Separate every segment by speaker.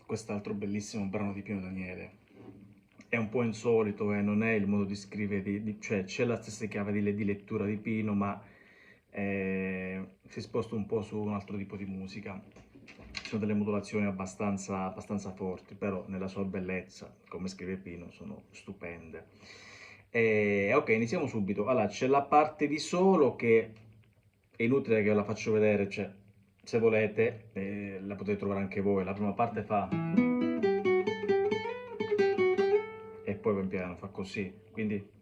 Speaker 1: quest'altro bellissimo brano di Pino Daniele. È un po' insolito, non è il modo di scrivere, cioè c'è la stessa chiave di lettura di Pino, ma si sposta un po' su un altro tipo di musica. Ci sono delle modulazioni abbastanza forti, però nella sua bellezza, come scrive Pino, sono stupende. Ok, iniziamo subito. Allora, c'è la parte di solo che è inutile che la faccio vedere, cioè, se volete, la potete trovare anche voi. La prima parte fa e poi pian piano fa così, quindi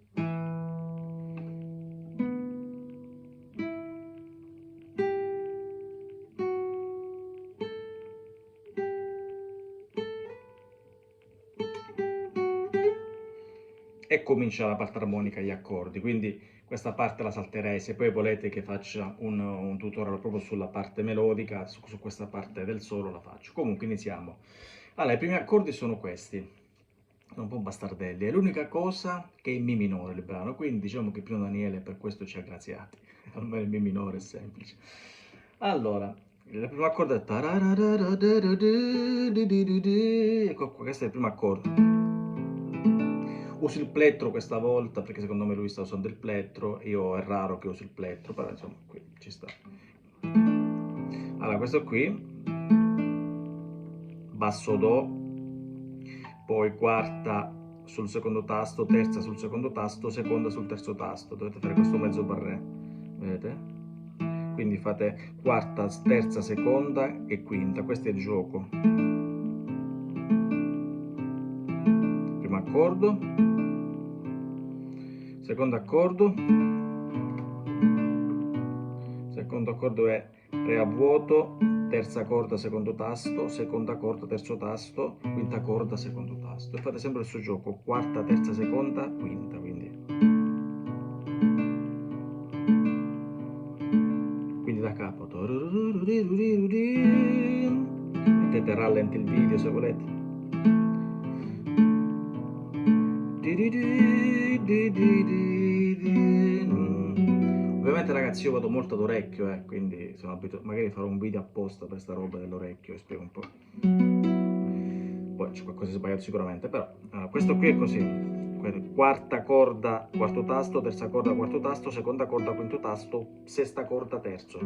Speaker 1: e comincia la parte armonica, gli accordi, quindi questa parte la salterei. Se poi volete che faccia un tutorial proprio sulla parte melodica, su questa parte del solo la faccio. Comunque iniziamo. Allora, i primi accordi sono questi, sono un po' bastardelli, è l'unica cosa che è in Mi minore il brano, quindi diciamo che Pino Daniele per questo ci ha graziati, almeno il Mi minore è semplice. Allora, il primo accordo è ecco qua, questo è il primo accordo. Uso il plettro questa volta perché secondo me lui sta usando il plettro, io è raro che uso il plettro, però insomma qui ci sta. Allora, questo qui, basso Do, poi quarta sul secondo tasto, terza sul secondo tasto, seconda sul terzo tasto, dovete fare questo mezzo barré, vedete? Quindi fate quarta, terza, seconda e quinta, questo è il gioco. Primo accordo, secondo accordo è Re a vuoto, terza corda, secondo tasto, seconda corda, terzo tasto, quinta corda, secondo tasto. E fate sempre il suo gioco, quarta, terza, seconda, quinta, quindi da capo. Mettete rallenti il video se volete. Ovviamente ragazzi io vado molto ad orecchio, quindi sono abituato, magari farò un video apposta per sta roba dell'orecchio e spiego un po'. Poi c'è qualcosa di sbagliato sicuramente, però questo qui è così. Quarta corda, quarto tasto, terza corda, quarto tasto, seconda corda, quinto tasto, sesta corda, terzo.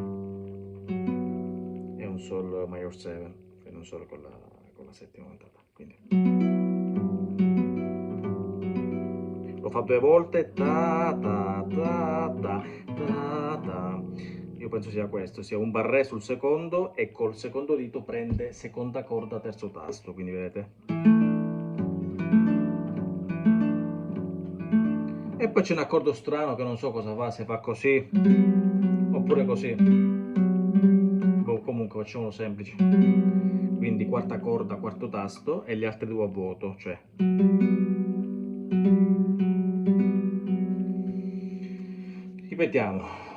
Speaker 1: È un Sol Major 7, quindi un Sol con la settima aumentata. Quindi lo fa due volte, ta ta ta ta ta ta. Io penso sia questo, sia un barré sul secondo e col secondo dito prende seconda corda, terzo tasto, quindi vedete? E poi c'è un accordo strano che non so cosa fa, se fa così oppure così. Boh, comunque facciamolo semplice. Quindi quarta corda, quarto tasto e gli altri due a vuoto, cioè. Ripetiamo.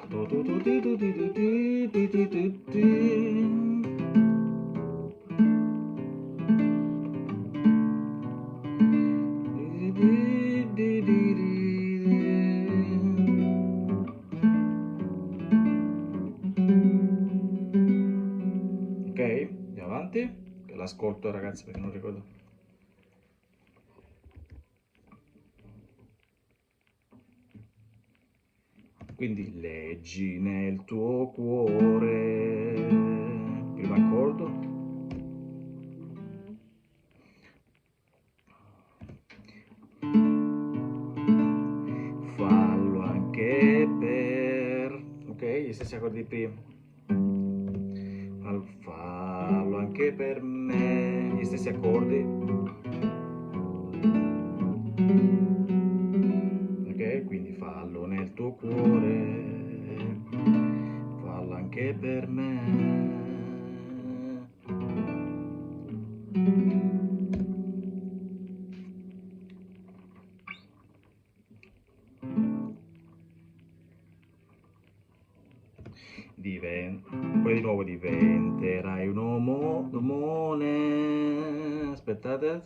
Speaker 1: Ok, andiamo avanti. L'ascolto ragazzi perché non ricordo. Quindi leggi nel tuo cuore. Primo accordo. Fallo anche per. Ok, gli stessi accordi di prima. Fallo anche per me. Gli stessi accordi. Ok, quindi fallo nel tuo cuore. Fallo anche per me. Poi di nuovo diventerai un omone. Aspettate.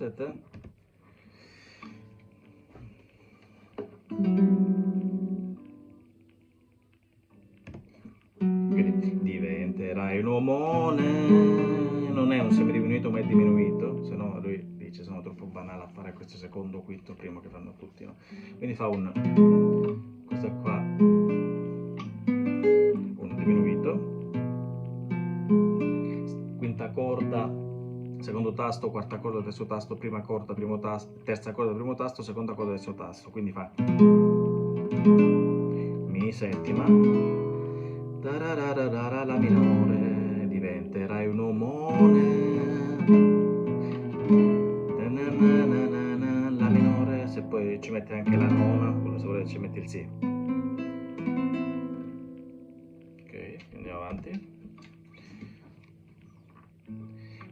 Speaker 1: Quindi diventerai un omone. Non è non semidiminuito ma è diminuito, se no lui dice sono troppo banale a fare questo secondo, quinto, primo che fanno tutti, no? Quindi fa questo qua, un diminuito, quinta corda, secondo tasto, quarta corda, terzo tasto, prima corda, primo tasto, terza corda, primo tasto, seconda corda, terzo tasto, quindi fa Mi settima, tarararara, la minore, diventerai un omone, la minore, se poi ci metti anche la nona, quello se vuole ci metti il si. Ok, andiamo avanti.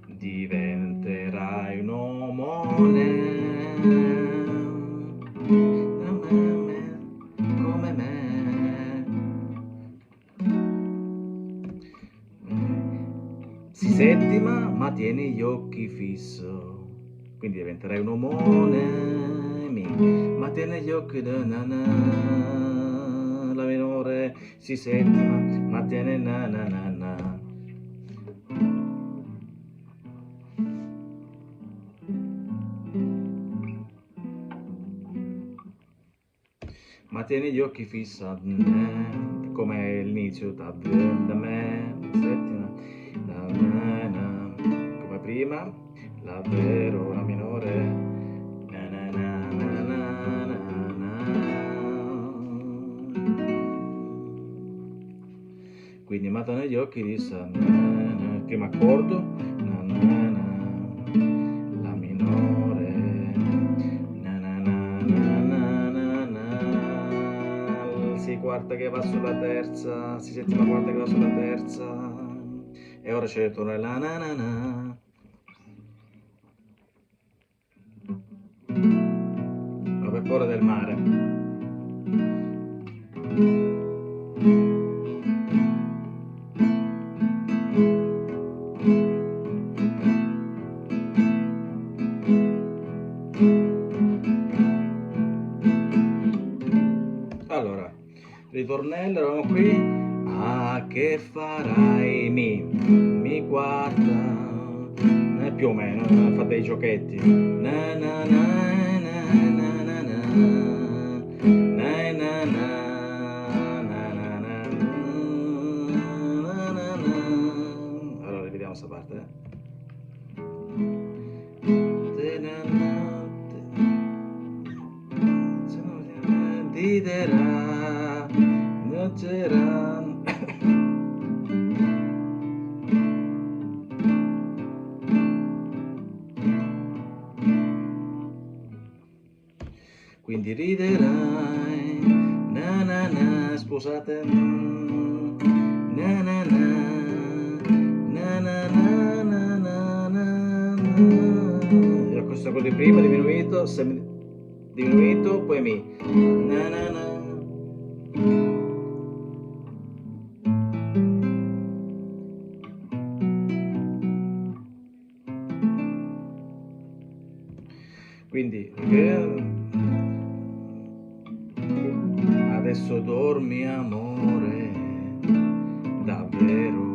Speaker 1: Diventerai un omone come me. Si settima, ma tieni gli occhi fisso. Quindi diventerai un omone, ma tieni gli occhi la minore, si settima, ma tiene na na na na. Ma tieni gli occhi fissi a me, come l'inizio da me, settima, come prima, la vero, la minore, na na na na na na na. Quindi mata negli occhi di primo accordo, na na na, la minore, na na na na na na na, si quarta che va sulla terza, si settima quarta che va sulla terza, e ora c'è il ritorno la na na na. Ma per paura del mare. Allora, ritornello, eravamo qui. Ah, che farai mi quarta, più o meno, fa dei giochetti. Na na na na na na na, na na na na na na na. Allora, rivediamo questa parte. Diderà, nocerà. Quindi riderai, na na na, scusate, na na na, na na na na na na. Io questo quello di prima diminuito, diminuito, poi mi, na na na. Quindi adesso dormi amore, davvero,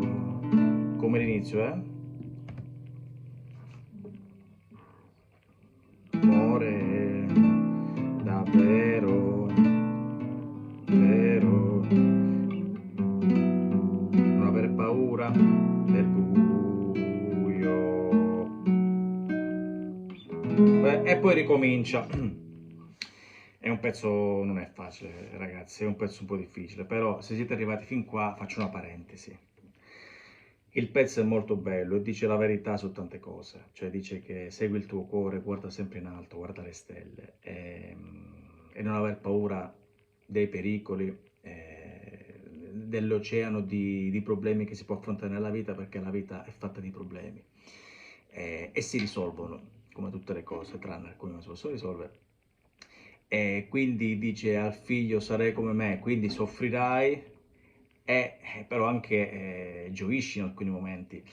Speaker 1: come l'inizio, amore, davvero, vero, non aver paura del buio. E poi ricomincia. È un pezzo, non è facile ragazzi, è un pezzo un po' difficile, però se siete arrivati fin qua faccio una parentesi. Il pezzo è molto bello e dice la verità su tante cose, cioè dice che segui il tuo cuore, guarda sempre in alto, guarda le stelle e non aver paura dei pericoli, dell'oceano di problemi che si può affrontare nella vita, perché la vita è fatta di problemi e si risolvono come tutte le cose, tranne alcune non si possono risolvere. E quindi dice al figlio sarai come me, quindi soffrirai, però anche gioisci in alcuni momenti.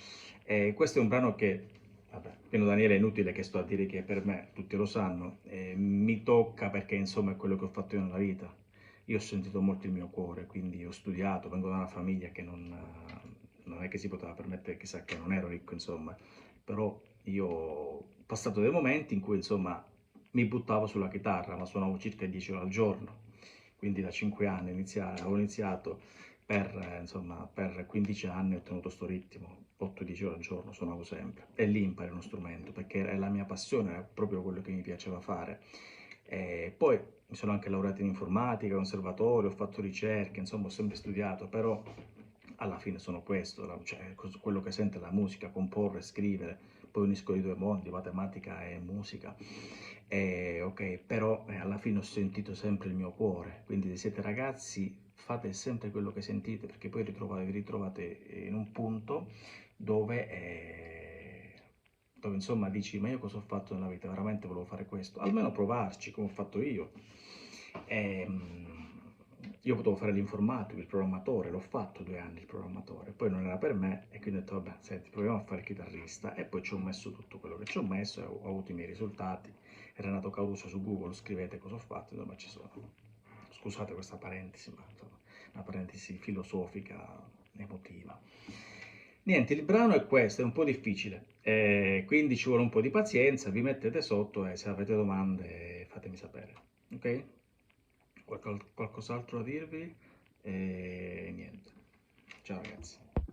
Speaker 1: Questo è un brano che, vabbè, Pino Daniele è inutile che sto a dire che per me, tutti lo sanno, mi tocca perché insomma è quello che ho fatto io nella vita. Io ho sentito molto il mio cuore, quindi ho studiato, vengo da una famiglia che non è che si poteva permettere, chissà che non ero ricco insomma, però io ho passato dei momenti in cui insomma mi buttavo sulla chitarra, ma suonavo circa 10 ore al giorno, quindi da 5 anni ho iniziato insomma, per 15 anni ho tenuto sto ritmo, 8-10 ore al giorno suonavo sempre, e lì impari uno strumento, perché è la mia passione, è proprio quello che mi piaceva fare. E poi mi sono anche laureato in informatica, conservatorio, ho fatto ricerche, insomma ho sempre studiato, però alla fine sono questo, cioè, quello che sente la musica, comporre, scrivere, poi unisco i due mondi, matematica e musica. Ok, però alla fine ho sentito sempre il mio cuore, quindi se siete ragazzi fate sempre quello che sentite, perché poi vi ritrovate in un punto dove insomma dici, ma io cosa ho fatto nella vita? Veramente volevo fare questo? Almeno provarci, come ho fatto io. Io potevo fare l'informatico, il programmatore, l'ho fatto 2 anni il programmatore, poi non era per me e quindi ho detto, vabbè, senti, proviamo a fare il chitarrista, e poi ci ho messo tutto quello che ci ho messo e ho avuto i miei risultati. Renato Caruso su Google, scrivete cosa ho fatto, insomma ci sono. Scusate questa parentesi, ma insomma, una parentesi filosofica, emotiva. Niente, il brano è questo, è un po' difficile, quindi ci vuole un po' di pazienza, vi mettete sotto e se avete domande fatemi sapere, ok? Qualcos'altro da dirvi? E niente. Ciao ragazzi.